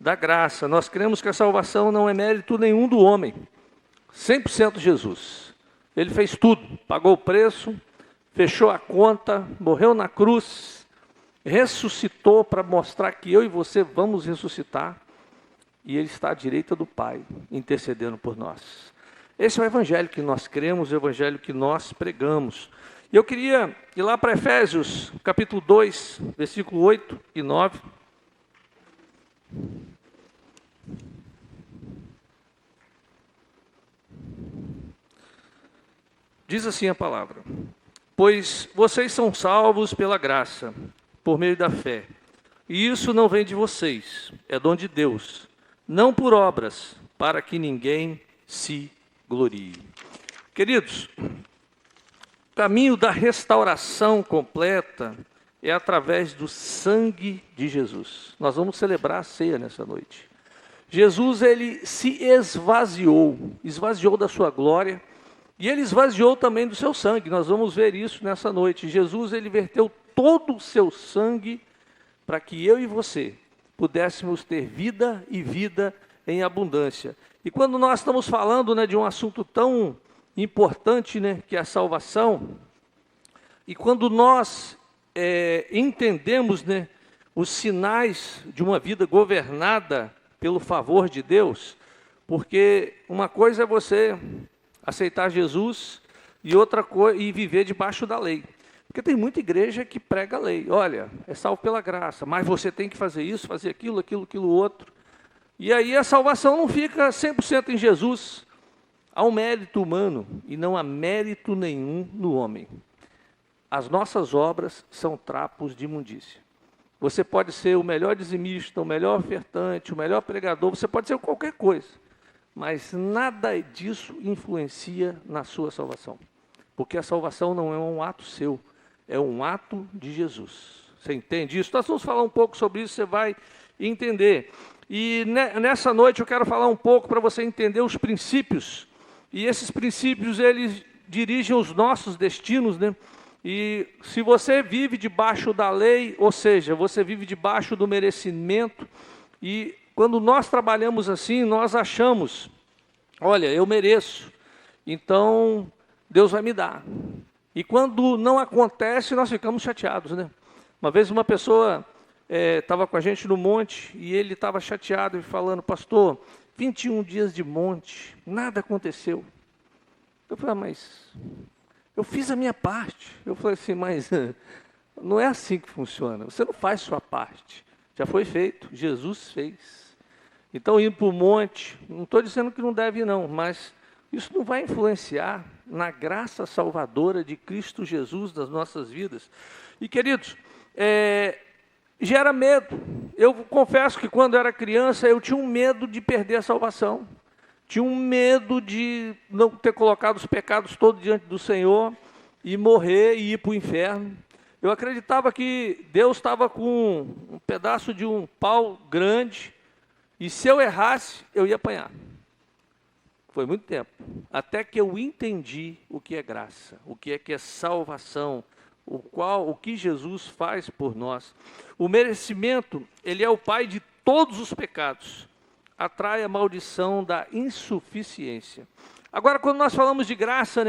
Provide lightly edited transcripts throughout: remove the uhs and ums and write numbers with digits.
da graça. Nós cremos que a salvação não é mérito nenhum do homem, 100% Jesus. Ele fez tudo, pagou o preço, fechou a conta, morreu na cruz, ressuscitou para mostrar que eu e você vamos ressuscitar, e Ele está à direita do Pai, intercedendo por nós. Esse é o evangelho que nós cremos, o evangelho que nós pregamos. E eu queria ir lá para Efésios, capítulo 2, versículo 8 e 9. Diz assim a palavra: pois vocês são salvos pela graça, por meio da fé. E isso não vem de vocês, é dom de Deus, não por obras, para que ninguém se glorie. Queridos, o caminho da restauração completa é através do sangue de Jesus. Nós vamos celebrar a ceia nessa noite. Jesus, ele se esvaziou da sua glória, e ele esvaziou também do seu sangue. Nós vamos ver isso nessa noite. Jesus, ele verteu todo o seu sangue para que eu e você pudéssemos ter vida e vida em abundância. E quando nós estamos falando, de um assunto tão importante, que é a salvação, e quando nós entendemos, os sinais de uma vida governada pelo favor de Deus, porque uma coisa é você aceitar Jesus e outra coisa e viver debaixo da lei. Porque tem muita igreja que prega a lei. Olha, é salvo pela graça, mas você tem que fazer isso, fazer aquilo outro. E aí a salvação não fica 100% em Jesus. Há um mérito humano e não há mérito nenhum no homem. As nossas obras são trapos de imundícia. Você pode ser o melhor dizimista, o melhor ofertante, o melhor pregador, você pode ser qualquer coisa, mas nada disso influencia na sua salvação. Porque a salvação não é um ato seu, é um ato de Jesus. Você entende isso? Nós vamos falar um pouco sobre isso, você vai entender. E nessa noite eu quero falar um pouco para você entender os princípios. E esses princípios, eles dirigem os nossos destinos, E se você vive debaixo da lei, ou seja, você vive debaixo do merecimento, e quando nós trabalhamos assim, nós achamos, olha, eu mereço, então Deus vai me dar. E quando não acontece, nós ficamos chateados, Uma vez uma pessoa estava com a gente no monte, e ele estava chateado e falando: pastor, 21 dias de monte, nada aconteceu. Eu falei: mas eu fiz a minha parte. Eu falei assim: mas não é assim que funciona, você não faz sua parte, já foi feito, Jesus fez. Então, indo para o monte, não estou dizendo que não deve ir não, mas isso não vai influenciar na graça salvadora de Cristo Jesus das nossas vidas. E queridos, gera medo. Eu confesso que quando eu era criança, eu tinha um medo de perder a salvação. Tinha um medo de não ter colocado os pecados todos diante do Senhor e morrer e ir para o inferno. Eu acreditava que Deus estava com um pedaço de um pau grande, e se eu errasse, eu ia apanhar. Foi muito tempo, até que eu entendi o que é graça, o que é salvação, o que Jesus faz por nós. O merecimento, ele é o pai de todos os pecados, atrai a maldição da insuficiência. Agora, quando nós falamos de graça,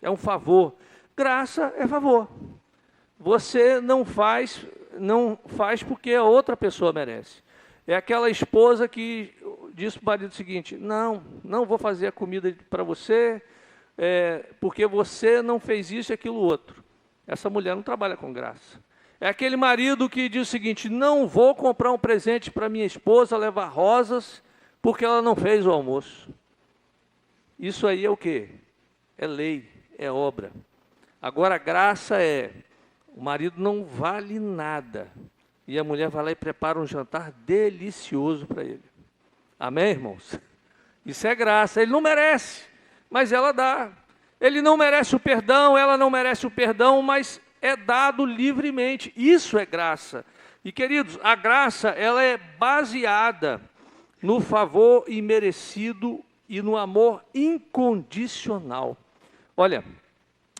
é um favor. Graça é favor. Você não faz porque a outra pessoa merece. É aquela esposa que diz para o marido o seguinte: não vou fazer a comida para você, porque você não fez isso e aquilo outro. Essa mulher não trabalha com graça. É aquele marido que diz o seguinte: não vou comprar um presente para minha esposa, levar rosas, porque ela não fez o almoço. Isso aí é o quê? É lei, é obra. Agora a graça o marido não vale nada, e a mulher vai lá e prepara um jantar delicioso para ele. Amém, irmãos? Isso é graça. Ele não merece, mas ela dá. Ele não merece o perdão, ela não merece o perdão, mas é dado livremente. Isso é graça. E queridos, a graça, ela é baseada no favor imerecido e no amor incondicional. Olha,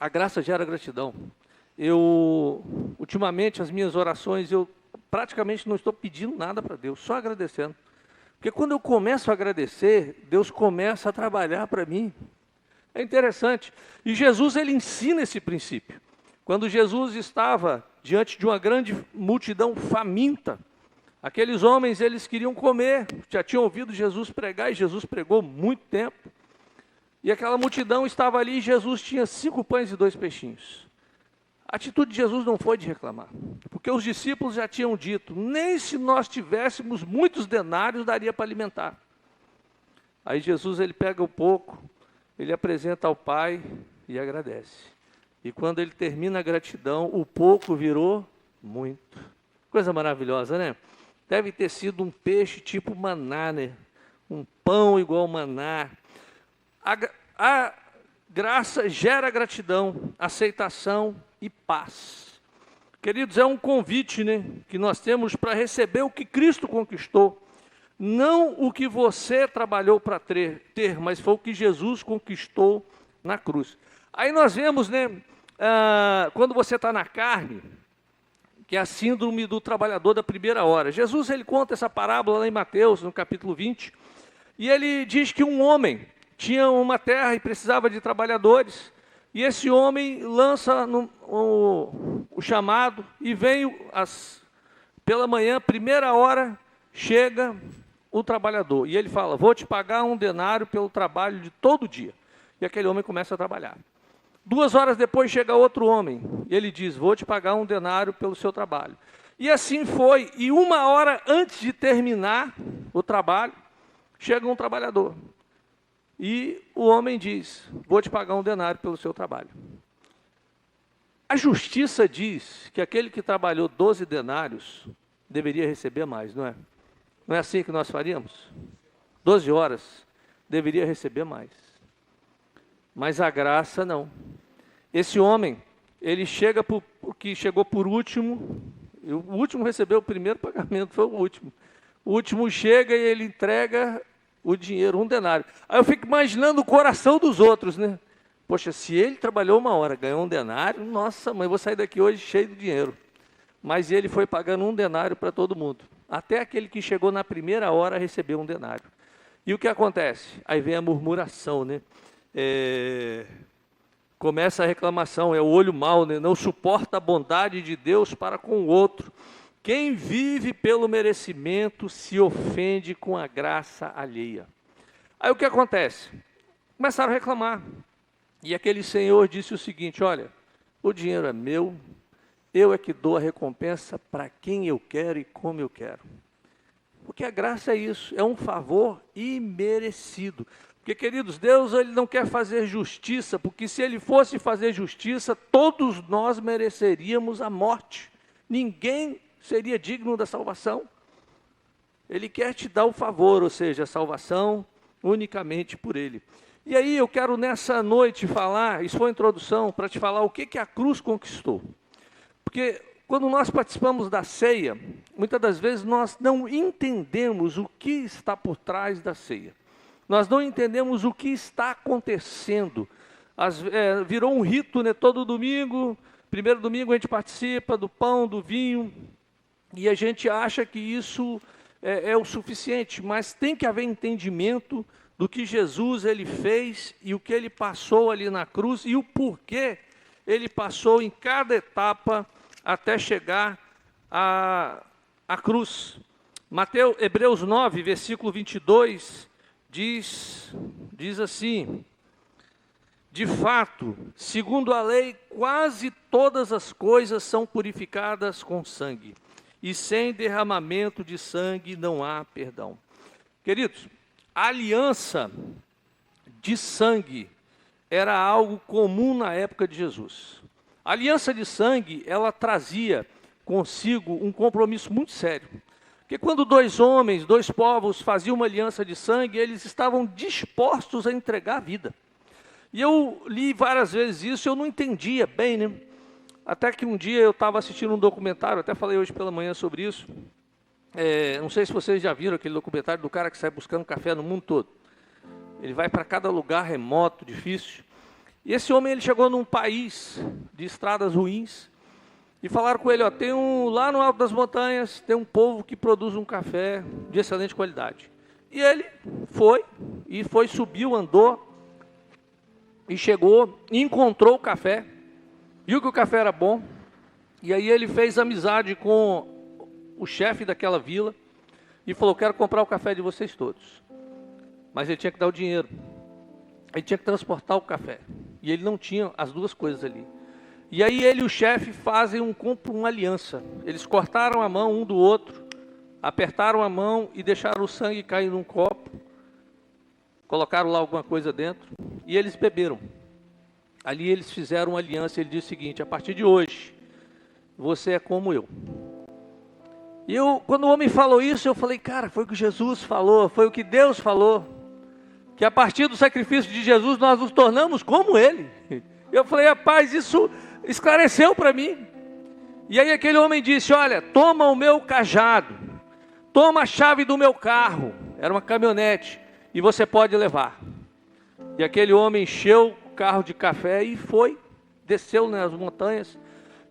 a graça gera gratidão. Ultimamente, as minhas orações, eu praticamente não estou pedindo nada para Deus, só agradecendo. Porque quando eu começo a agradecer, Deus começa a trabalhar para mim. É interessante. E Jesus, ele ensina esse princípio. Quando Jesus estava diante de uma grande multidão faminta, aqueles homens, eles queriam comer, já tinham ouvido Jesus pregar, e Jesus pregou muito tempo. E aquela multidão estava ali, e Jesus tinha 5 pães e 2 peixinhos. A atitude de Jesus não foi de reclamar, porque os discípulos já tinham dito, nem se nós tivéssemos muitos denários, daria para alimentar. Aí Jesus, ele pega o pouco, ele apresenta ao Pai e agradece. E quando ele termina a gratidão, o pouco virou muito. Coisa maravilhosa, né? Deve ter sido um peixe tipo maná, né? Um pão igual maná. A graça gera gratidão, aceitação e paz. Queridos, é um convite, né, que nós temos para receber o que Cristo conquistou. Não o que você trabalhou para ter, mas foi o que Jesus conquistou na cruz. Aí nós vemos, né, quando você está na carne, que é a síndrome do trabalhador da primeira hora. Jesus, ele conta essa parábola lá em Mateus, no capítulo 20, e ele diz que um homem tinha uma terra e precisava de trabalhadores, e esse homem lança o chamado, e vem pela manhã, primeira hora, chega o trabalhador, e ele fala, vou te pagar 1 denário pelo trabalho de todo dia. E aquele homem começa a trabalhar. 2 horas depois chega outro homem, e ele diz, vou te pagar 1 denário pelo seu trabalho. E assim foi, e 1 hora antes de terminar o trabalho, chega um trabalhador. E o homem diz, vou te pagar 1 denário pelo seu trabalho. A justiça diz que aquele que trabalhou 12 denários deveria receber mais, não é? Não é assim que nós faríamos? 12 horas, deveria receber mais. Mas a graça não. Esse homem, ele que chegou por último, e o último recebeu o primeiro pagamento, foi o último. O último chega e ele entrega o dinheiro, 1 denário. Aí eu fico imaginando o coração dos outros, né? Poxa, se ele trabalhou 1 hora, ganhou 1 denário, nossa mãe, vou sair daqui hoje cheio de dinheiro. Mas ele foi pagando 1 denário para todo mundo. Até aquele que chegou na primeira hora recebeu 1 denário. E o que acontece? Aí vem a murmuração, né? Começa a reclamação, é o olho mau, né? Não suporta a bondade de Deus para com o outro. Quem vive pelo merecimento se ofende com a graça alheia. Aí o que acontece? Começaram a reclamar. E aquele senhor disse o seguinte, olha, o dinheiro é meu, eu é que dou a recompensa para quem eu quero e como eu quero. Porque a graça é isso, é um favor imerecido. Porque, queridos, Deus, ele não quer fazer justiça, porque se ele fosse fazer justiça, todos nós mereceríamos a morte. Ninguém seria digno da salvação. Ele quer te dar o favor, ou seja, a salvação unicamente por ele. E aí eu quero nessa noite falar, isso foi a introdução, para te falar o que a cruz conquistou. Porque quando nós participamos da ceia, muitas das vezes nós não entendemos o que está por trás da ceia. Nós não entendemos o que está acontecendo. Virou um rito, né? Todo domingo, primeiro domingo a gente participa do pão, do vinho, e a gente acha que isso é o suficiente, mas tem que haver entendimento do que Jesus ele fez e o que ele passou ali na cruz e o porquê ele passou em cada etapa até chegar à cruz. Hebreus 9, versículo 22, diz assim, de fato, segundo a lei, quase todas as coisas são purificadas com sangue, e sem derramamento de sangue não há perdão. Queridos, a aliança de sangue era algo comum na época de Jesus. A aliança de sangue, ela trazia consigo um compromisso muito sério. Porque quando 2 homens, 2 povos faziam uma aliança de sangue, eles estavam dispostos a entregar a vida. E eu li várias vezes isso e eu não entendia bem, né? Até que um dia eu estava assistindo um documentário, até falei hoje pela manhã sobre isso. Não sei se vocês já viram aquele documentário do cara que sai buscando café no mundo todo. Ele vai para cada lugar remoto, difícil. E esse homem, ele chegou num país de estradas ruins e falaram com ele, lá no alto das montanhas, tem um povo que produz um café de excelente qualidade. E ele foi, subiu, andou, e chegou, encontrou o café, viu que o café era bom, e aí ele fez amizade com o chefe daquela vila, e falou: quero comprar o café de vocês todos. Mas ele tinha que dar o dinheiro, ele tinha que transportar o café, e ele não tinha as duas coisas ali. E aí ele e o chefe fazem uma aliança, eles cortaram a mão um do outro, apertaram a mão e deixaram o sangue cair num copo, colocaram lá alguma coisa dentro, e eles beberam. Ali eles fizeram uma aliança. Ele disse o seguinte: a partir de hoje, você é como eu. E quando o homem falou isso, eu falei: cara, foi o que Jesus falou, foi o que Deus falou, que a partir do sacrifício de Jesus, nós nos tornamos como Ele. Eu falei: rapaz, isso esclareceu para mim. E aí aquele homem disse: olha, toma o meu cajado, toma a chave do meu carro, era uma caminhonete, e você pode levar. E aquele homem encheu o carro de café e desceu nas montanhas.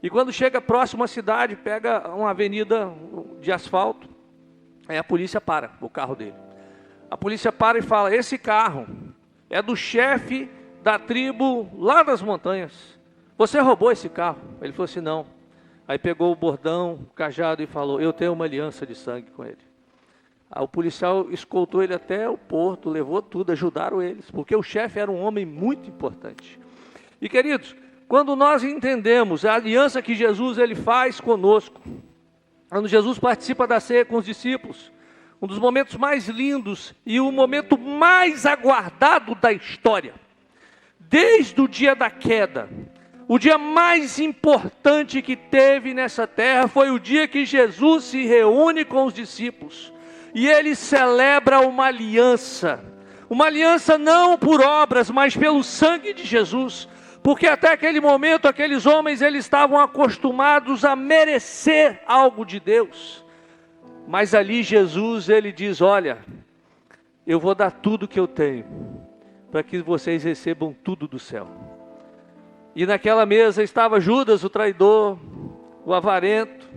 E quando chega próximo à cidade, pega uma avenida de asfalto, aí a polícia para o carro dele. A polícia para e fala: esse carro é do chefe da tribo lá das montanhas, você roubou esse carro? Ele falou assim: não. Aí pegou o bordão, o cajado e falou: eu tenho uma aliança de sangue com ele. Aí o policial escoltou ele até o porto, levou tudo, ajudaram eles, porque o chefe era um homem muito importante. E queridos, quando nós entendemos a aliança que Jesus ele faz conosco, quando Jesus participa da ceia com os discípulos, um dos momentos mais lindos e o momento mais aguardado da história, desde o dia da queda, o dia mais importante que teve nessa terra foi o dia que Jesus se reúne com os discípulos. E ele celebra uma aliança não por obras, mas pelo sangue de Jesus. Porque até aquele momento, aqueles homens, eles estavam acostumados a merecer algo de Deus. Mas ali Jesus, ele diz: olha, eu vou dar tudo que eu tenho, para que vocês recebam tudo do céu. E naquela mesa estava Judas, o traidor, o avarento.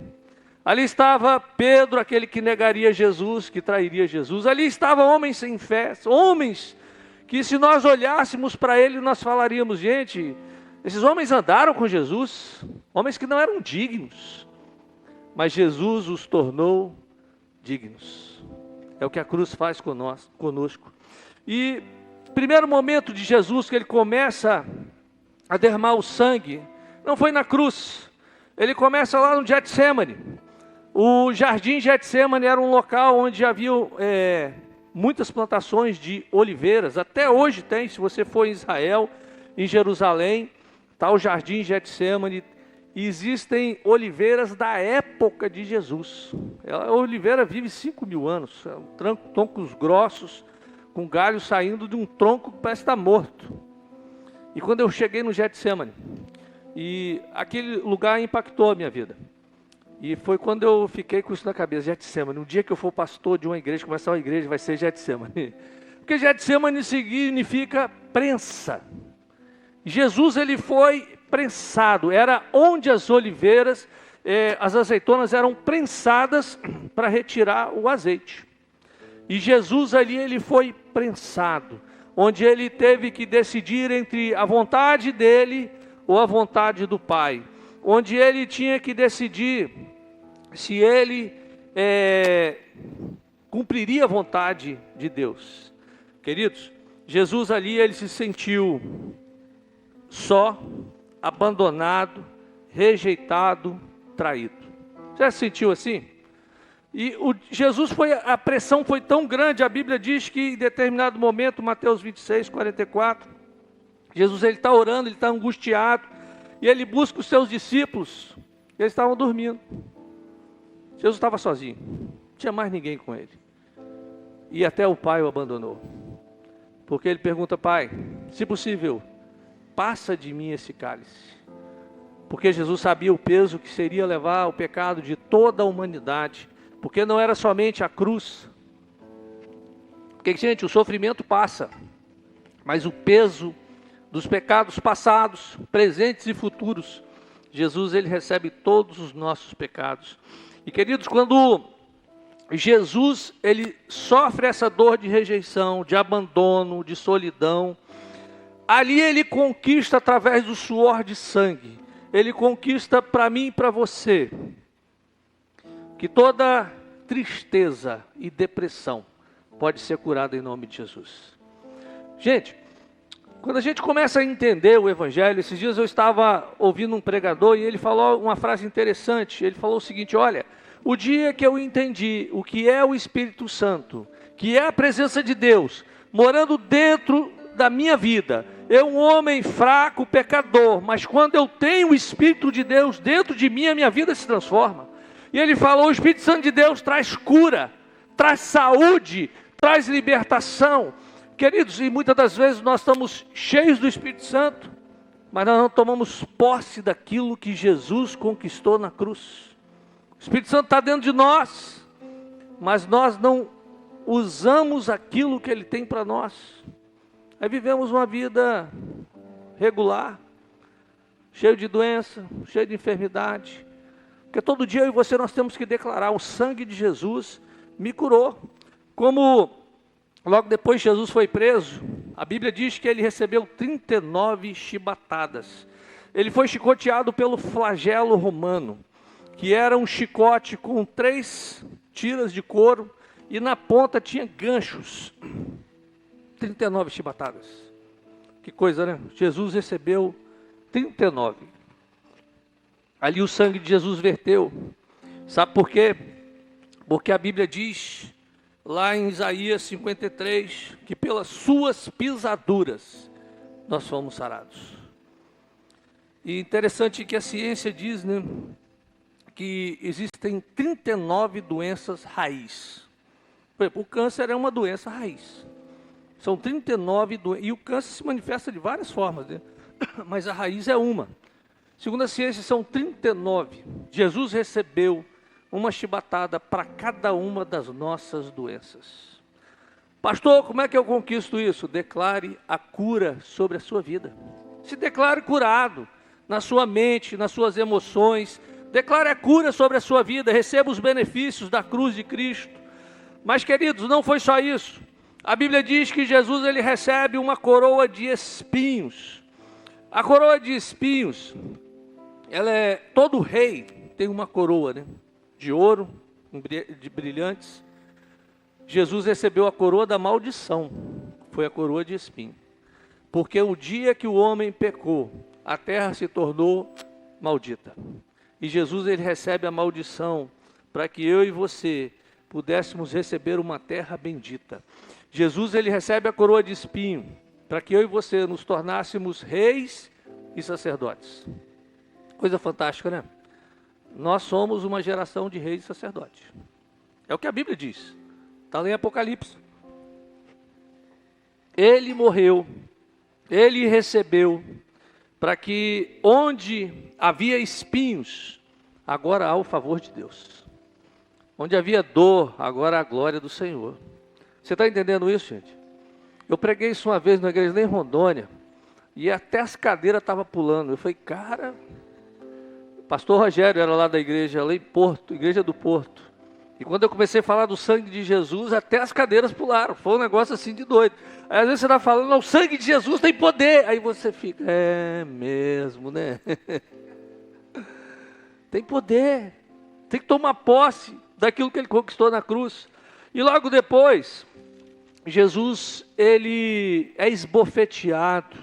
Ali estava Pedro, aquele que negaria Jesus, que trairia Jesus. Ali estavam homens sem fé, homens que, se nós olhássemos para ele, nós falaríamos: gente, esses homens andaram com Jesus, homens que não eram dignos, mas Jesus os tornou dignos. É o que a cruz faz conosco. E primeiro momento de Jesus que ele começa a derramar o sangue, não foi na cruz, ele começa lá no Getsemane. O jardim Getsemane era um local onde havia muitas plantações de oliveiras, até hoje tem, se você for em Israel, em Jerusalém, está o jardim Getsemane, e existem oliveiras da época de Jesus. A oliveira vive 5.000 anos, troncos grossos, com galhos saindo de um tronco que parece estar morto. E quando eu cheguei no Getsemane, e aquele lugar impactou a minha vida. E foi quando eu fiquei com isso na cabeça: Getsemane, um dia que eu for pastor de uma igreja, começar uma igreja, vai ser Getsemane. Porque Getsemane significa prensa. Jesus, ele foi prensado, era onde as oliveiras, as azeitonas eram prensadas para retirar o azeite. E Jesus ali, ele foi prensado, onde ele teve que decidir entre a vontade dele ou a vontade do Pai, onde ele tinha que decidir se ele cumpriria a vontade de Deus. Queridos, Jesus ali, ele se sentiu só, abandonado, rejeitado, traído. Já se sentiu assim? E Jesus a pressão foi tão grande, a Bíblia diz que em determinado momento, Mateus 26, 44, Jesus ele está orando, ele está angustiado, e ele busca os seus discípulos, eles estavam dormindo. Jesus estava sozinho, não tinha mais ninguém com ele. E até o Pai o abandonou. Porque ele pergunta: Pai, se possível, passa de mim esse cálice. Porque Jesus sabia o peso que seria levar o pecado de toda a humanidade. Porque não era somente a cruz. Porque, gente, o sofrimento passa, mas o peso dos pecados passados, presentes e futuros, Jesus ele recebe todos os nossos pecados. E queridos, quando Jesus, ele sofre essa dor de rejeição, de abandono, de solidão. Ali ele conquista através do suor de sangue. Ele conquista para mim e para você que toda tristeza e depressão pode ser curada em nome de Jesus. Gente, quando a gente começa a entender o Evangelho, esses dias eu estava ouvindo um pregador e ele falou uma frase interessante. Ele falou o seguinte: olha, o dia que eu entendi o que é o Espírito Santo, que é a presença de Deus, morando dentro da minha vida, eu um homem fraco, pecador, mas quando eu tenho o Espírito de Deus dentro de mim, a minha vida se transforma. E ele falou: o Espírito Santo de Deus traz cura, traz saúde, traz libertação. Queridos, e muitas das vezes nós estamos cheios do Espírito Santo, mas nós não tomamos posse daquilo que Jesus conquistou na cruz. O Espírito Santo está dentro de nós, mas nós não usamos aquilo que Ele tem para nós. Aí vivemos uma vida regular, cheio de doença, cheio de enfermidade. Porque todo dia eu e você nós temos que declarar: o sangue de Jesus me curou. Como logo depois Jesus foi preso, a Bíblia diz que ele recebeu 39 chibatadas. Ele foi chicoteado pelo flagelo romano, que era um chicote com 3 tiras de couro e na ponta tinha ganchos. 39 chibatadas. Que coisa, né? Jesus recebeu 39. Ali o sangue de Jesus verteu. Sabe por quê? Porque a Bíblia diz, lá em Isaías 53, que pelas suas pisaduras nós fomos sarados. E interessante que a ciência diz, né, que existem 39 doenças raiz. Por exemplo, o câncer é uma doença raiz. São 39 doenças, e o câncer se manifesta de várias formas, né? Mas a raiz é uma. Segundo a ciência, são 39. Jesus recebeu uma chibatada para cada uma das nossas doenças. Pastor, como é que eu conquisto isso? Declare a cura sobre a sua vida. Se declare curado na sua mente, nas suas emoções. Declare a cura sobre a sua vida. Receba os benefícios da cruz de Cristo. Mas, queridos, não foi só isso. A Bíblia diz que Jesus ele recebe uma coroa de espinhos. A coroa de espinhos, todo rei tem uma coroa, né? De ouro, de brilhantes. Jesus recebeu a coroa da maldição, foi a coroa de espinho. Porque o dia que o homem pecou, a terra se tornou maldita. E Jesus ele recebe a maldição para que eu e você pudéssemos receber uma terra bendita. Jesus ele recebe a coroa de espinho para que eu e você nos tornássemos reis e sacerdotes. Coisa fantástica, né? Nós somos uma geração de reis e sacerdotes. É o que a Bíblia diz. Está lá em Apocalipse. Ele morreu, ele recebeu, para que onde havia espinhos, agora há o favor de Deus. Onde havia dor, agora há a glória do Senhor. Você está entendendo isso, gente? Eu preguei isso uma vez na igreja em Rondônia, e até as cadeiras estavam pulando. Eu falei, cara, pastor Rogério era lá da igreja, lá em Porto, igreja do Porto. E quando eu comecei a falar do sangue de Jesus, até as cadeiras pularam. Foi um negócio assim de doido. Aí às vezes você está falando, não, o sangue de Jesus tem poder. Aí você fica, é mesmo, né? Tem poder. Tem que tomar posse daquilo que ele conquistou na cruz. E logo depois, Jesus, ele é esbofeteado.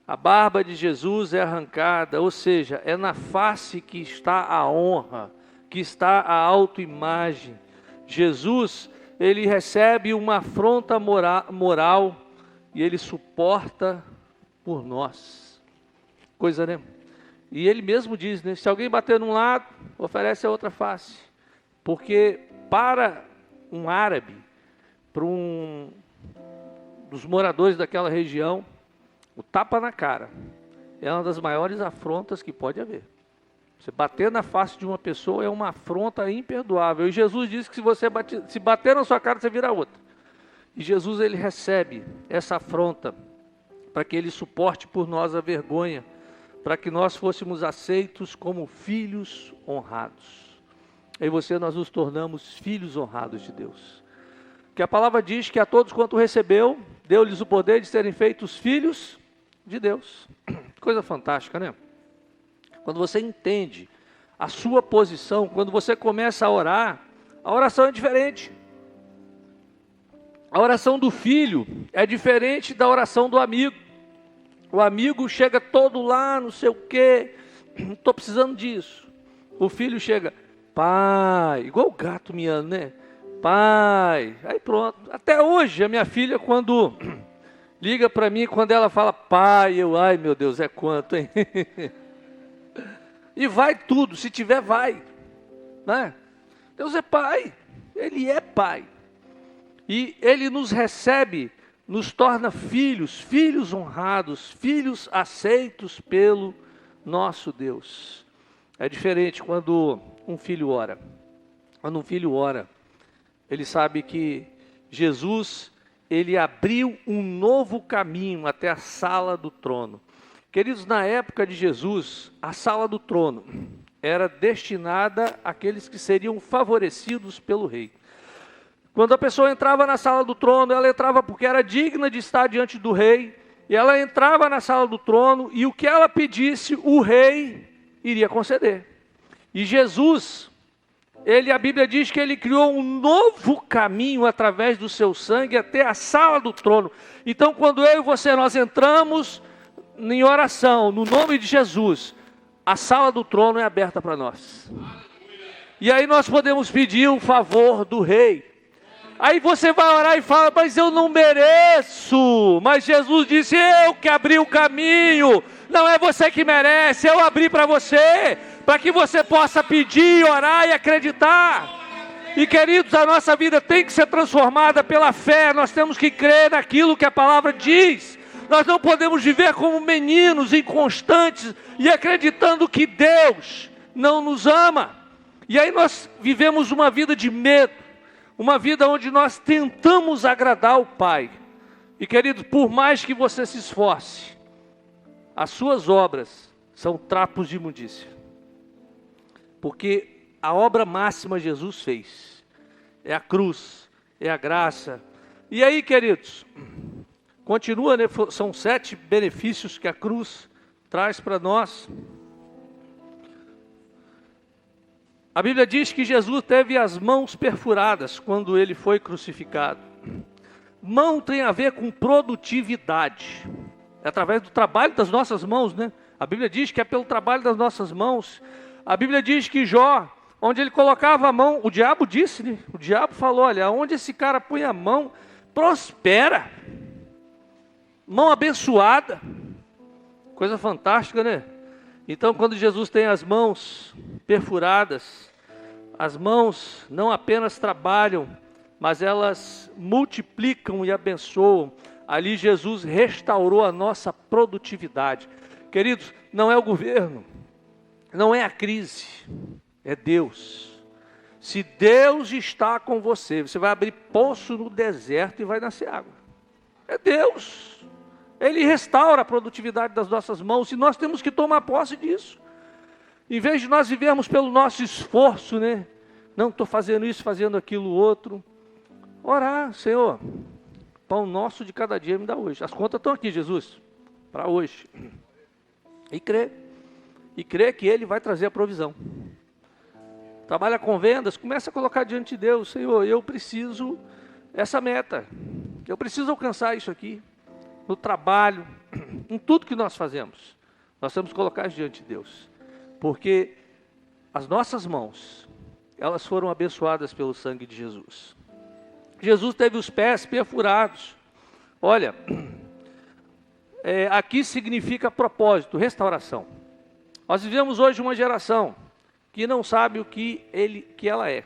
A barba de Jesus é arrancada, ou seja, é na face que está a honra, que está a autoimagem. Jesus, ele recebe uma afronta moral e ele suporta por nós. Coisa, né? E ele mesmo diz, né? Se alguém bater num lado, oferece a outra face. Porque para um árabe, para um dos moradores daquela região, o tapa na cara é uma das maiores afrontas que pode haver. Você bater na face de uma pessoa é uma afronta imperdoável. E Jesus disse que se bater na sua cara, você vira outra. E Jesus ele recebe essa afronta para que ele suporte por nós a vergonha, para que nós fôssemos aceitos como filhos honrados. eu e você, nós nos tornamos filhos honrados de Deus. Que a palavra diz que a todos quanto recebeu, deu-lhes o poder de serem feitos filhos de Deus. Coisa fantástica, né? Quando você entende a sua posição, quando você começa a orar, a oração é diferente. A oração do filho é diferente da oração do amigo. O amigo chega todo lá, não sei o quê, estou precisando disso. O filho chega, pai, igual o gato miando, né? Pai, aí pronto. Até hoje, a minha filha, quando liga para mim, quando ela fala pai, ai meu Deus, é quanto, hein? E vai tudo, se tiver, vai. Né? Deus é pai, Ele é pai. E Ele nos recebe, nos torna filhos, filhos honrados, filhos aceitos pelo nosso Deus. É diferente quando um filho ora. Quando um filho ora, ele sabe que Jesus, ele abriu um novo caminho até a sala do trono. Queridos, na época de Jesus, a sala do trono era destinada àqueles que seriam favorecidos pelo rei. Quando a pessoa entrava na sala do trono, ela entrava porque era digna de estar diante do rei, e ela entrava na sala do trono, e o que ela pedisse, o rei iria conceder. E Jesus, a Bíblia diz que ele criou um novo caminho através do seu sangue até a sala do trono. Então, quando eu e você, nós entramos em oração, no nome de Jesus, a sala do trono é aberta para nós. E aí nós podemos pedir o favor do rei. Aí você vai orar e fala, mas eu não mereço. Mas Jesus disse, eu que abri o caminho. Não é você que merece, eu abri para você. Para que você possa pedir, orar e acreditar. E queridos, a nossa vida tem que ser transformada pela fé. Nós temos que crer naquilo que a palavra diz. Nós não podemos viver como meninos inconstantes e acreditando que Deus não nos ama. E aí nós vivemos uma vida de medo. Uma vida onde nós tentamos agradar o Pai. E querido, por mais que você se esforce, as suas obras são trapos de imundícia. Porque a obra máxima Jesus fez. É a cruz, é a graça. E aí, queridos, continua, né? São 7 benefícios que a cruz traz para nós. A Bíblia diz que Jesus teve as mãos perfuradas quando ele foi crucificado. Mão tem a ver com produtividade. É através do trabalho das nossas mãos, né? A Bíblia diz que é pelo trabalho das nossas mãos. A Bíblia diz que Jó, onde ele colocava a mão, o diabo disse, né? O diabo falou, olha, onde esse cara põe a mão, prospera. Mão abençoada. Coisa fantástica, né? Então, quando Jesus tem as mãos perfuradas, as mãos não apenas trabalham, mas elas multiplicam e abençoam. Ali Jesus restaurou a nossa produtividade. Queridos, não é o governo, não é a crise, é Deus. Se Deus está com você, você vai abrir poço no deserto e vai nascer água. É Deus. Ele restaura a produtividade das nossas mãos e nós temos que tomar posse disso. Em vez de nós vivermos pelo nosso esforço, né? Não, estou fazendo isso, fazendo aquilo outro. Orar, Senhor, pão nosso de cada dia me dá hoje. As contas estão aqui, Jesus, para hoje. E crer. E crer que Ele vai trazer a provisão. Trabalha com vendas, começa a colocar diante de Deus. Senhor, eu preciso essa meta. Eu preciso alcançar isso aqui. No trabalho, em tudo que nós fazemos, nós temos que colocar diante de Deus, porque as nossas mãos, elas foram abençoadas pelo sangue de Jesus. Jesus teve os pés perfurados. Olha, aqui significa propósito, restauração. Nós vivemos hoje uma geração que não sabe o que ela é.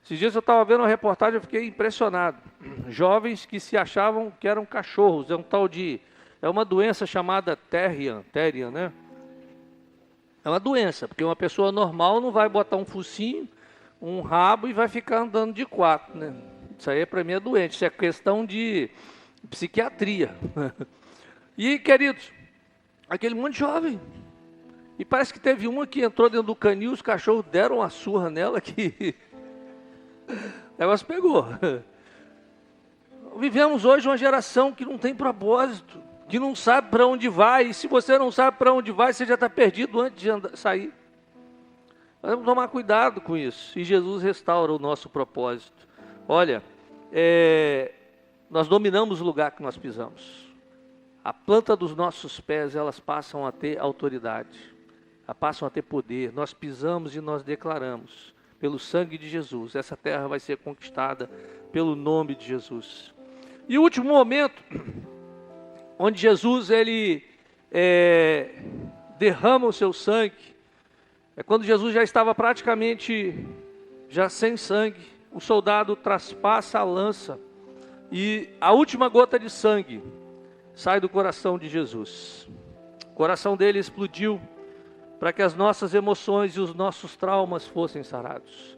Esses dias eu estava vendo uma reportagem, eu fiquei impressionado. Jovens que se achavam que eram cachorros, é uma doença chamada Terrian, né? É uma doença, porque uma pessoa normal não vai botar um focinho, um rabo e vai ficar andando de 4, né? Isso aí para mim é doente, isso é questão de psiquiatria. E queridos, aquele monte de jovem, E parece que teve uma que entrou dentro do canil, os cachorros deram uma surra nela que o negócio pegou. Vivemos hoje uma geração que não tem propósito, que não sabe para onde vai. E se você não sabe para onde vai, você já está perdido antes de sair. Nós vamos tomar cuidado com isso. E Jesus restaura o nosso propósito. Olha, nós dominamos o lugar que nós pisamos. A planta dos nossos pés, elas passam a ter autoridade, elas passam a ter poder. Nós pisamos e nós declaramos, pelo sangue de Jesus, essa terra vai ser conquistada pelo nome de Jesus. E o último momento, onde Jesus ele derrama o seu sangue, é quando Jesus já estava praticamente já sem sangue. O soldado traspassa a lança e a última gota de sangue sai do coração de Jesus. O coração dele explodiu para que as nossas emoções e os nossos traumas fossem sarados.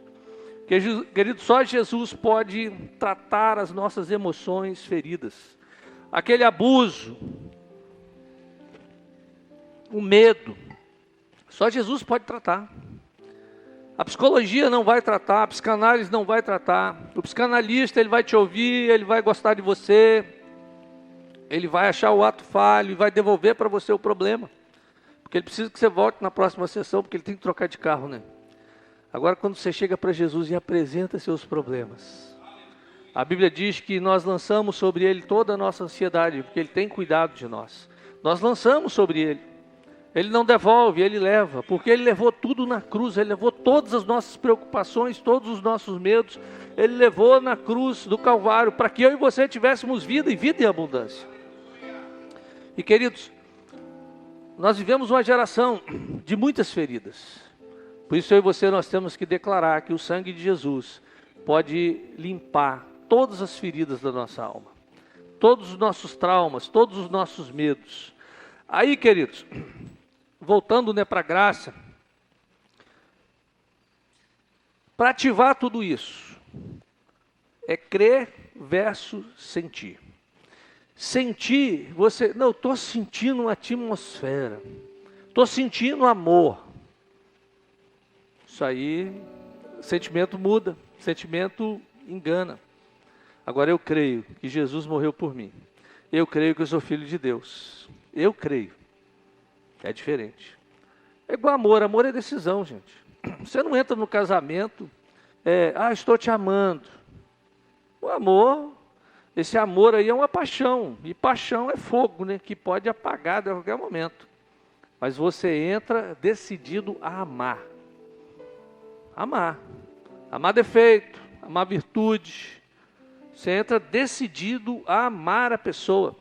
Querido, só Jesus pode tratar as nossas emoções feridas. Aquele abuso, o medo, só Jesus pode tratar. A psicologia não vai tratar, a psicanálise não vai tratar. O psicanalista, ele vai te ouvir, ele vai gostar de você, ele vai achar o ato falho e vai devolver para você o problema. Porque ele precisa que você volte na próxima sessão, porque ele tem que trocar de carro, né? Agora, quando você chega para Jesus e apresenta seus problemas, a Bíblia diz que nós lançamos sobre ele toda a nossa ansiedade, porque ele tem cuidado de nós. Nós lançamos sobre ele. Ele não devolve, ele leva, porque ele levou tudo na cruz, ele levou todas as nossas preocupações, todos os nossos medos, ele levou na cruz do Calvário, para que eu e você tivéssemos vida e vida em abundância. E queridos, nós vivemos uma geração de muitas feridas. Por isso eu e você nós temos que declarar que o sangue de Jesus pode limpar todas as feridas da nossa alma, todos os nossos traumas, todos os nossos medos. Aí, queridos, voltando, né, para a graça, para ativar tudo isso, é crer versus sentir. Sentir, você, não, estou sentindo uma atmosfera, estou sentindo amor. Isso aí, sentimento muda, sentimento engana. Agora eu creio que Jesus morreu por mim. Eu creio que eu sou filho de Deus. Eu creio. É diferente. É igual amor. Amor é decisão, gente. Você não entra no casamento, estou te amando. O amor, esse amor aí é uma paixão. E paixão é fogo, né? Que pode apagar a qualquer momento. Mas você entra decidido a amar. Amar. Amar defeito, amar virtude. Você entra decidido a amar a pessoa.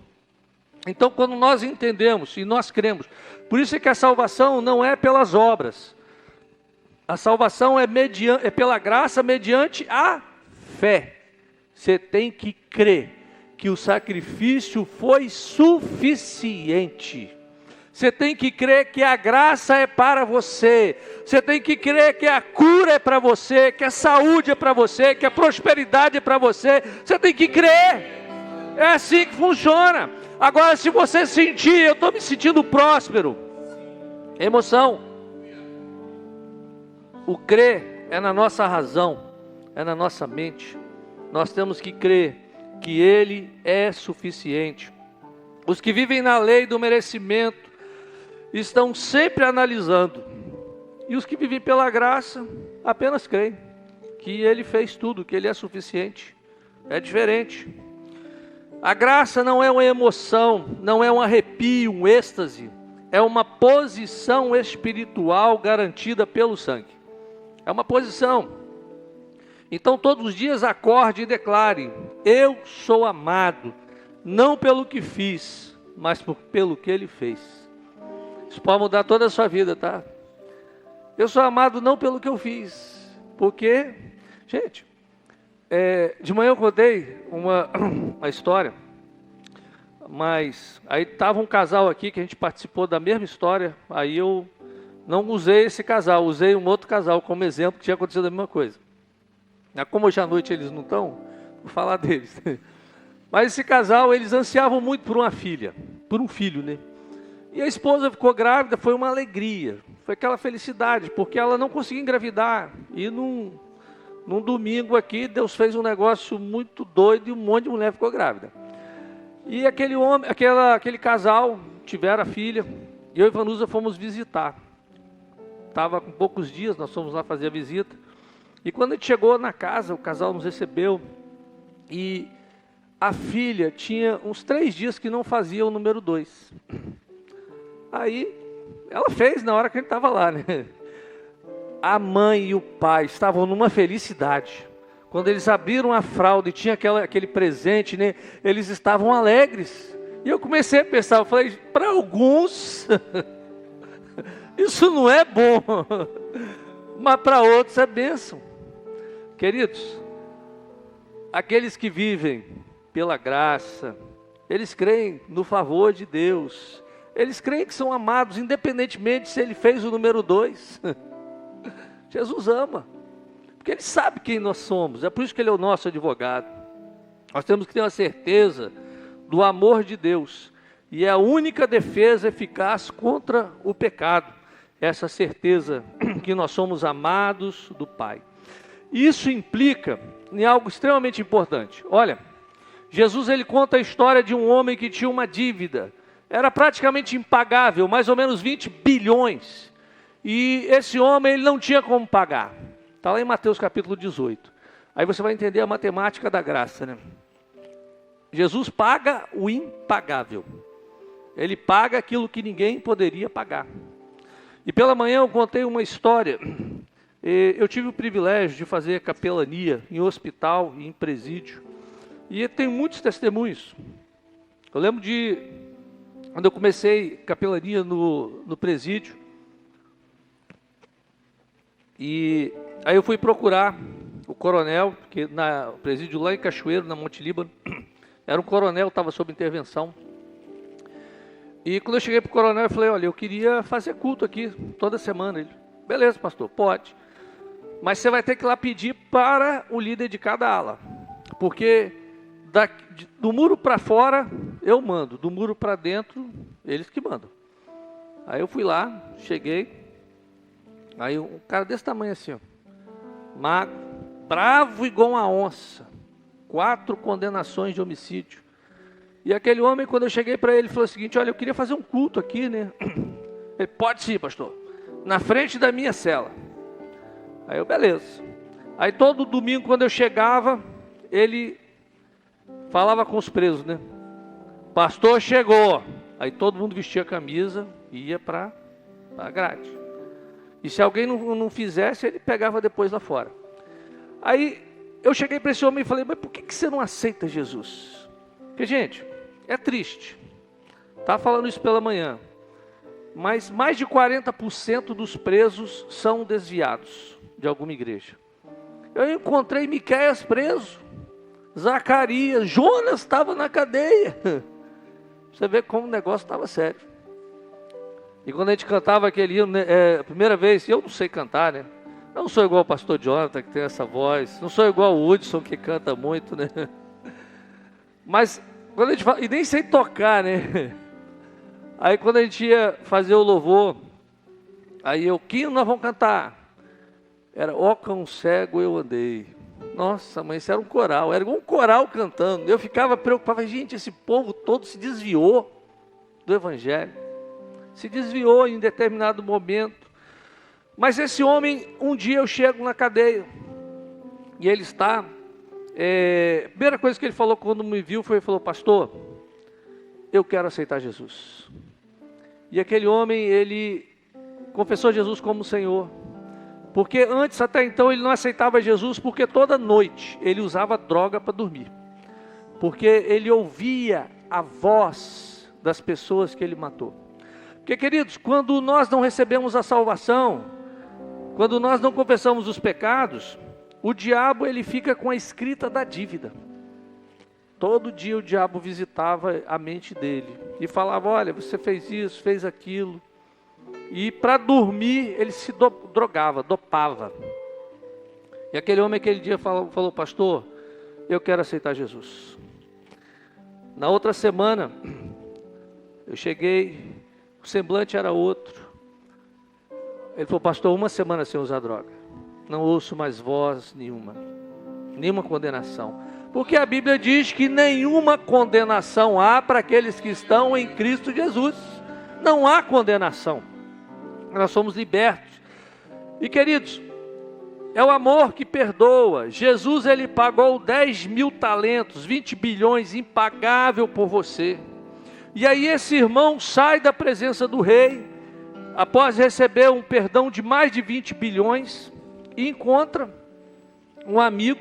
Então, quando nós entendemos e nós cremos, por isso é que a salvação não é pelas obras. A salvação é pela graça mediante a fé. Você tem que crer que o sacrifício foi suficiente. Você tem que crer que a graça é para você. Você tem que crer que a cura é para você, que a saúde é para você, que a prosperidade é para você. Você tem que crer. É assim que funciona. Agora, se você sentir, eu estou me sentindo próspero, emoção. O crer é na nossa razão, é na nossa mente. Nós temos que crer que Ele é suficiente. Os que vivem na lei do merecimento estão sempre analisando. E os que vivem pela graça apenas creem que Ele fez tudo, que Ele é suficiente. É diferente. A graça não é uma emoção, não é um arrepio, um êxtase. É uma posição espiritual garantida pelo sangue. É uma posição. Então todos os dias acorde e declare: eu sou amado, não pelo que fiz, mas pelo que Ele fez. Isso pode mudar toda a sua vida, tá? Eu sou amado não pelo que eu fiz, porque, gente, de manhã eu contei uma história, mas aí estava um casal aqui que a gente participou da mesma história, aí eu não usei esse casal, usei um outro casal como exemplo que tinha acontecido a mesma coisa. Como hoje à noite eles não estão, vou falar deles. Mas esse casal, eles ansiavam muito por uma filha, por um filho, né? E a esposa ficou grávida, foi uma alegria, foi aquela felicidade, porque ela não conseguia engravidar. E num domingo aqui, Deus fez um negócio muito doido e um monte de mulher ficou grávida. E aquele homem, aquele casal tiveram a filha, e eu e Vanusa fomos visitar. Estava com poucos dias, nós fomos lá fazer a visita. E quando a gente chegou na casa, o casal nos recebeu, e a filha tinha uns 3 dias que não fazia o número 2. Aí, ela fez na hora que a gente estava lá, né? A mãe e o pai estavam numa felicidade. Quando eles abriram a fralda e tinha aquele presente, né? Eles estavam alegres. E eu comecei a pensar, eu falei, para alguns, isso não é bom, mas para outros é bênção. Queridos, aqueles que vivem pela graça, eles creem no favor de Deus, eles creem que são amados, independentemente se ele fez o número 2. Jesus ama, porque ele sabe quem nós somos, é por isso que ele é o nosso advogado. Nós temos que ter uma certeza do amor de Deus, e é a única defesa eficaz contra o pecado, essa certeza que nós somos amados do Pai. Isso implica em algo extremamente importante. Olha, Jesus ele conta a história de um homem que tinha uma dívida, era praticamente impagável, mais ou menos 20 bilhões, e esse homem ele não tinha como pagar. Está lá em Mateus capítulo 18, aí você vai entender a matemática da graça, né? Jesus paga o impagável, ele paga aquilo que ninguém poderia pagar. E pela manhã eu contei uma história. Eu tive o privilégio de fazer capelania em hospital e em presídio, e tenho muitos testemunhos. Eu lembro de quando eu comecei capelania no presídio, e aí eu fui procurar o coronel, que o presídio lá em Cachoeiro, na Monte Líbano, era um coronel, estava sob intervenção. E quando eu cheguei para o coronel, eu falei, olha, eu queria fazer culto aqui toda semana. Ele, beleza, pastor, pode. Mas você vai ter que ir lá pedir para o líder de cada ala. Porque do muro para fora, eu mando. Do muro para dentro, eles que mandam. Aí eu fui lá, cheguei. Aí um cara desse tamanho assim, ó, magro, bravo igual uma onça. 4 condenações de homicídio. E aquele homem, quando eu cheguei para ele, falou o seguinte, olha, eu queria fazer um culto aqui, né? Ele, pode sim, pastor. Na frente da minha cela. Aí eu, beleza. Aí todo domingo, quando eu chegava, ele falava com os presos, né? Pastor chegou. Aí todo mundo vestia a camisa e ia para a grade. E se alguém não fizesse, ele pegava depois lá fora. Aí eu cheguei para esse homem e falei, mas por que você não aceita Jesus? Porque, gente, é triste. Estava falando isso pela manhã. Mas mais de 40% dos presos são desviados de alguma igreja. Eu encontrei Miqueias preso, Zacarias, Jonas estava na cadeia. Você vê como o negócio estava sério. E quando a gente cantava aquele hino, a primeira vez, eu não sei cantar, né? Eu não sou igual o pastor Jonathan, que tem essa voz. Não sou igual o Hudson, que canta muito, né? Mas, quando a gente fala, e nem sei tocar, né? Aí quando a gente ia fazer o louvor, aí que nós vamos cantar? Era Ó Cão Cego Eu Andei. Nossa, mas isso era um coral, era um coral cantando. Eu ficava preocupado, gente, esse povo todo se desviou do Evangelho. Se desviou em determinado momento. Mas esse homem, um dia eu chego na cadeia, e ele está, a primeira coisa que ele falou quando me viu foi, falou, pastor, eu quero aceitar Jesus. E aquele homem, ele confessou Jesus como Senhor. Porque antes, até então, ele não aceitava Jesus, porque toda noite ele usava droga para dormir. Porque ele ouvia a voz das pessoas que ele matou. Porque, queridos, quando nós não recebemos a salvação, quando nós não confessamos os pecados, o diabo ele fica com a escrita da dívida. Todo dia o diabo visitava a mente dele e falava, olha, você fez isso, fez aquilo. E para dormir ele se drogava, dopava. E aquele homem aquele dia falou, pastor, eu quero aceitar Jesus. Na outra semana, eu cheguei o semblante era outro. Ele falou: pastor, 1 semana sem usar droga, não ouço mais voz nenhuma condenação. Porque a Bíblia diz que nenhuma condenação há para aqueles que estão em Cristo Jesus. Não há condenação, nós somos libertos. E queridos, é o amor que perdoa. Jesus, ele pagou 10 mil talentos, 20 bilhões, impagável por você. E aí esse irmão sai da presença do rei, após receber um perdão de mais de 20 bilhões, e encontra um amigo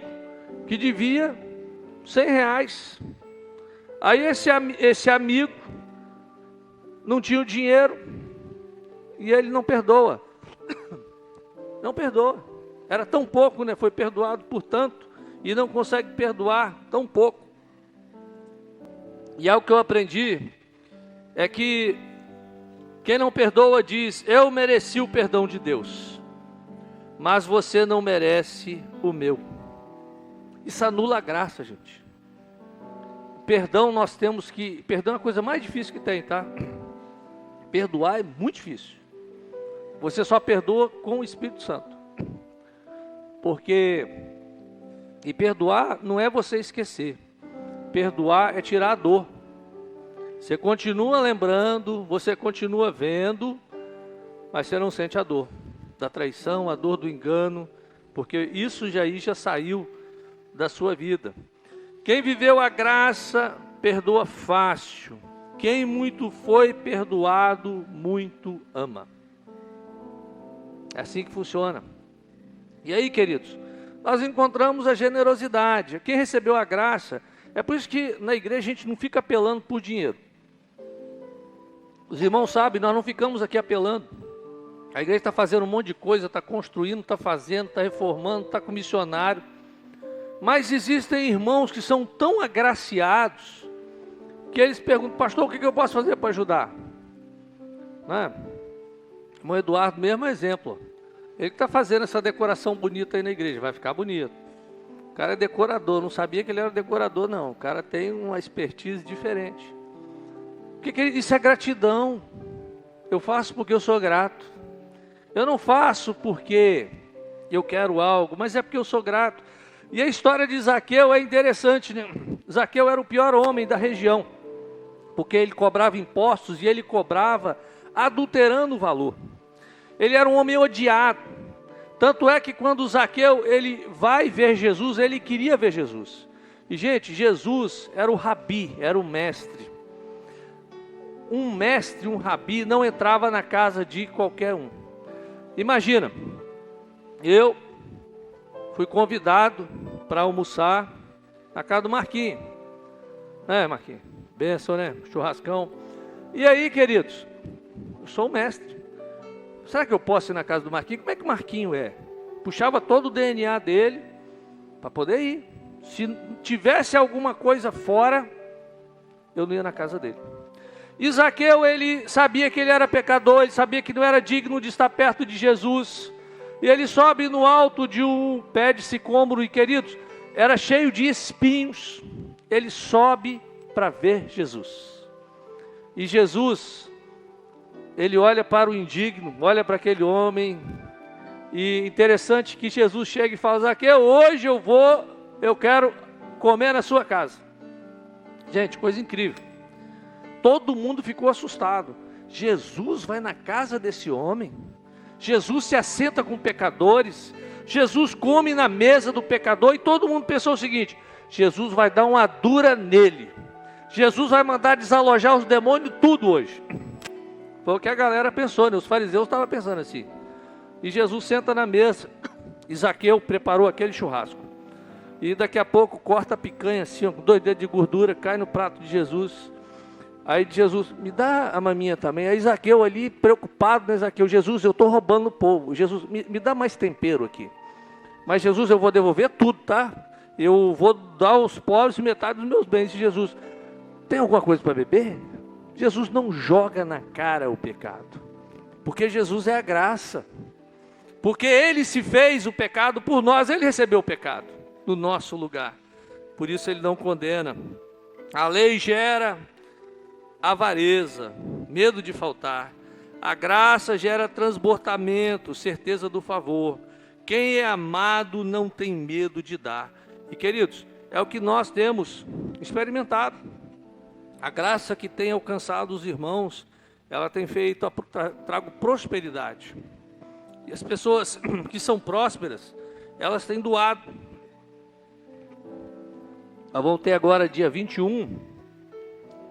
que devia 100 reais. Aí esse amigo não tinha o dinheiro, e ele não perdoa. Não perdoa. Era tão pouco, né? Foi perdoado por tanto, e não consegue perdoar tão pouco. E algo que eu aprendi é que quem não perdoa diz: eu mereci o perdão de Deus, mas você não merece o meu. Isso anula a graça, gente. Perdão, nós temos que... Perdão é a coisa mais difícil que tem, tá? Perdoar é muito difícil. Você só perdoa com o Espírito Santo. Porque... E perdoar não é você esquecer. Perdoar é tirar a dor. Você continua lembrando, você continua vendo, mas você não sente a dor da traição, a dor do engano, porque isso já saiu da sua vida. Quem viveu a graça, perdoa fácil. Quem muito foi perdoado, muito ama. É assim que funciona. E aí, queridos, nós encontramos a generosidade. Quem recebeu a graça, é por isso que na igreja a gente não fica apelando por dinheiro. Os irmãos sabem, nós não ficamos aqui apelando. A igreja está fazendo um monte de coisa, está construindo, está fazendo, está reformando, está com missionário. Mas existem irmãos que são tão agraciados, que eles perguntam: pastor, o que eu posso fazer para ajudar? Né? O irmão Eduardo, mesmo exemplo. Ele que está fazendo essa decoração bonita aí na igreja, vai ficar bonito. O cara é decorador, não sabia que ele era decorador não. O cara tem uma expertise diferente. Isso é gratidão. Eu faço porque eu sou grato. Eu não faço porque eu quero algo, mas é porque eu sou grato. E a história de Zaqueu é interessante, né? Zaqueu era o pior homem da região, porque ele cobrava impostos e ele cobrava adulterando o valor. Ele era um homem odiado. Tanto é que quando Zaqueu ele vai ver Jesus, ele queria ver Jesus. E gente, Jesus era o rabi, era o mestre. Um mestre, um rabi, não entrava na casa de qualquer um. Imagina, eu fui convidado para almoçar na casa do Marquinhos. Marquinhos? Benção, né? Churrascão. E aí, queridos, eu sou o mestre. Será que eu posso ir na casa do Marquinhos? Como é que o Marquinhos é? Puxava todo o DNA dele para poder ir. Se tivesse alguma coisa fora, eu não ia na casa dele. E Zaqueu, ele sabia que ele era pecador, ele sabia que não era digno de estar perto de Jesus. E ele sobe no alto de um pé de sicômoro, e queridos, era cheio de espinhos. Ele sobe para ver Jesus. E Jesus, ele olha para o indigno, olha para aquele homem. E interessante que Jesus chega e fala: Zaqueu, hoje eu quero comer na sua casa. Gente, coisa incrível. Todo mundo ficou assustado. Jesus vai na casa desse homem? Jesus se assenta com pecadores? Jesus come na mesa do pecador? E todo mundo pensou o seguinte: Jesus vai dar uma dura nele. Jesus vai mandar desalojar os demônios tudo hoje. Foi o que a galera pensou, né? Os fariseus estavam pensando assim. E Jesus senta na mesa. E Zaqueu preparou aquele churrasco. E daqui a pouco corta a picanha assim, com 2 dedos de gordura, cai no prato de Jesus. Aí Jesus: me dá a maminha também. Aí Zaqueu ali, preocupado, né, Zaqueu? Jesus, eu estou roubando o povo. Jesus, me dá mais tempero aqui. Mas Jesus, eu vou devolver tudo, tá? Eu vou dar aos pobres metade dos meus bens. Jesus, tem alguma coisa para beber? Jesus não joga na cara o pecado. Porque Jesus é a graça. Porque Ele se fez o pecado por nós. Ele recebeu o pecado no nosso lugar. Por isso Ele não condena. A lei gera avareza, medo de faltar. A graça gera transbordamento, certeza do favor. Quem é amado não tem medo de dar. E queridos, é o que nós temos experimentado. A graça que tem alcançado os irmãos, ela tem feito, trago prosperidade. E as pessoas que são prósperas, elas têm doado. Nós vamos ter agora dia 21,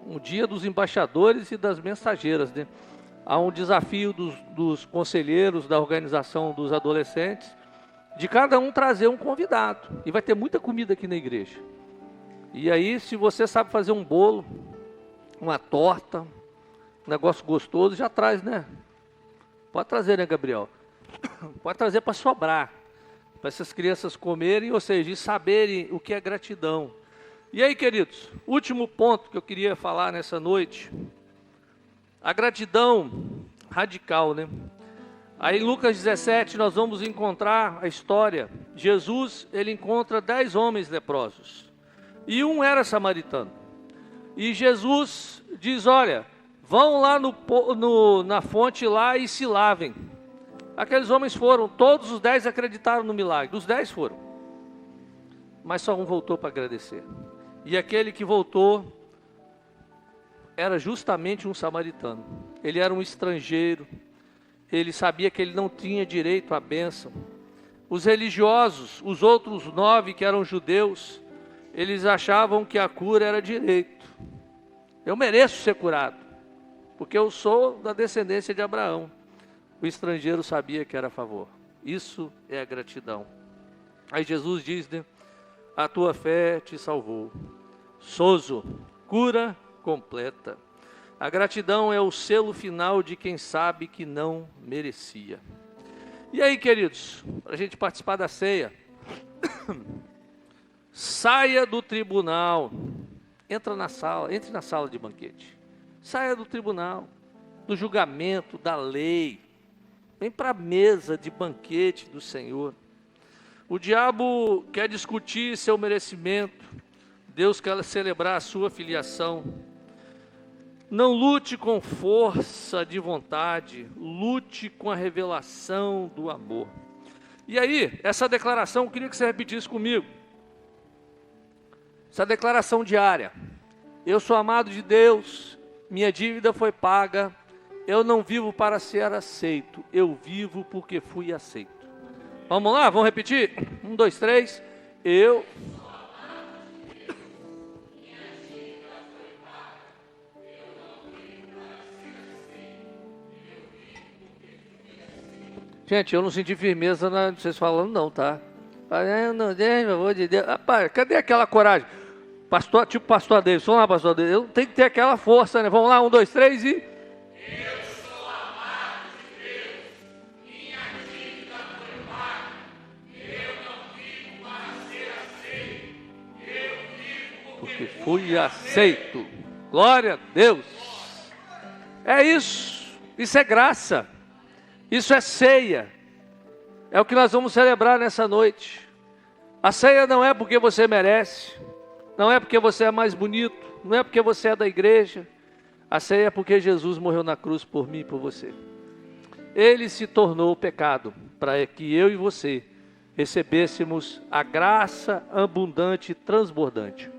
o dia dos embaixadores e das mensageiras, né? Há um desafio dos conselheiros da organização dos adolescentes, de cada um trazer um convidado. E vai ter muita comida aqui na igreja. E aí, se você sabe fazer um bolo, uma torta, um negócio gostoso, já traz, né? Pode trazer, né, Gabriel? Pode trazer para sobrar, para essas crianças comerem, ou seja, e saberem o que é gratidão. E aí, queridos, último ponto que eu queria falar nessa noite, a gratidão radical, né? Aí em Lucas 17 nós vamos encontrar a história. Jesus, ele encontra 10 homens leprosos, e um era samaritano. E Jesus diz, olha, vão lá na fonte lá e se lavem. Aqueles homens foram, todos os 10 acreditaram no milagre, os 10 foram. Mas só um voltou para agradecer. E aquele que voltou era justamente um samaritano. Ele era um estrangeiro, ele sabia que ele não tinha direito à bênção. Os religiosos, os outros 9 que eram judeus, eles achavam que a cura era direito. Eu mereço ser curado, porque eu sou da descendência de Abraão. O estrangeiro sabia que era a favor. Isso é a gratidão. Aí Jesus diz, né? A tua fé te salvou. Sozo, cura completa. A gratidão é o selo final de quem sabe que não merecia. E aí, queridos, para a gente participar da ceia, saia do tribunal, entre na sala de banquete. Saia do tribunal, do julgamento, da lei. Vem para a mesa de banquete do Senhor. O diabo quer discutir seu merecimento. Deus quer celebrar a sua filiação. Não lute com força de vontade, lute com a revelação do amor. E aí, essa declaração, eu queria que você repetisse comigo. Essa declaração diária. Eu sou amado de Deus, minha dívida foi paga, eu não vivo para ser aceito, eu vivo porque fui aceito. Vamos lá, vamos repetir? 1, 2, 3. Eu... Gente, eu não senti firmeza na vocês falando não, tá? Não, Deus, amor de Deus. Rapaz, cadê aquela coragem? Pastor, tipo pastor Davis, vamos lá, pastor Davis. Eu tenho que ter aquela força, né? Vamos lá, 1, 2, 3 e... Eu sou amado de Deus, minha dívida foi paga, eu não vivo para ser aceito, eu vivo porque fui aceito. Glória a Deus. É isso é graça. Isso é ceia, é o que nós vamos celebrar nessa noite. A ceia não é porque você merece, não é porque você é mais bonito, não é porque você é da igreja. A ceia é porque Jesus morreu na cruz por mim e por você. Ele se tornou pecado para que eu e você recebêssemos a graça abundante e transbordante.